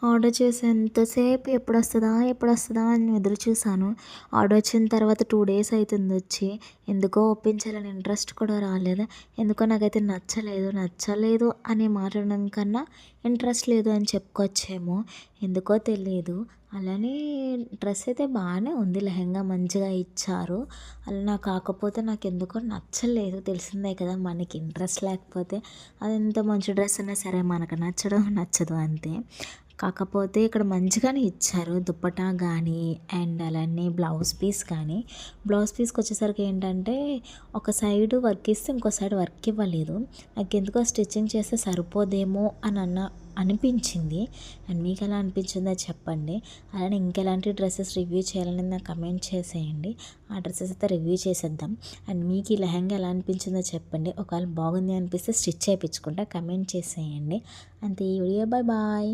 Order చేసేంతసేపు ఎప్పుడొస్తదా అని ఎదురు చూసాను. ఆర్డర్ వచ్చిన తర్వాత 2 డేస్ అయితుంది వచ్చి. ఎందుకో ఓపెన్ చేయాలని ఇంట్రెస్ట్ కూడా రాలేదు. ఎందుకో నాకైతే నచ్చలేదు అనే మాట అనడం కన్నా ఇంట్రెస్ట్ లేదు అని చెప్పుకోవచ్చేమో. ఎందుకో తెలీదు. అలానే డ్రెస్ అయితే బాగానే ఉంది. లెహంగా మంచిగా ఇచ్చారు. అలా కాకపోతే నాకెందుకో నచ్చలేదు. తెలిసిందే కదా, మనకి ఇంట్రెస్ట్ లేకపోతే అది ఎంత మంచి డ్రెస్ అయినా సరే మనకు నచ్చదు అంతే. కాకపోతే ఇక్కడ మంచిగానే ఇచ్చారు. దుప్పటా కానీ అండ్ అలానే బ్లౌజ్ పీస్కి వచ్చేసరికి ఏంటంటే ఒక సైడ్ వర్క్ ఇస్తే ఇంకో సైడ్ వర్క్ ఇవ్వలేదు. నాకెందుకో స్టిచ్చింగ్ చేస్తే సరిపోదేమో అని అనిపించింది. అండ్ మీకు ఎలా అనిపించిందో చెప్పండి. అలానే ఇంకెలాంటి డ్రెస్సెస్ రివ్యూ చేయాలని నాకు కమెంట్ చేసేయండి. ఆ డ్రెస్సెస్ అయితే రివ్యూ చేసేద్దాం. అండ్ మీకు ఈ లెహంగా ఎలా అనిపించిందో చెప్పండి. ఒకవేళ బాగుంది అనిపిస్తే స్టిచ్ చేయించుకుంటా, కమెంట్ చేసేయండి. అంతే ఈ వీడియో. బాయ్.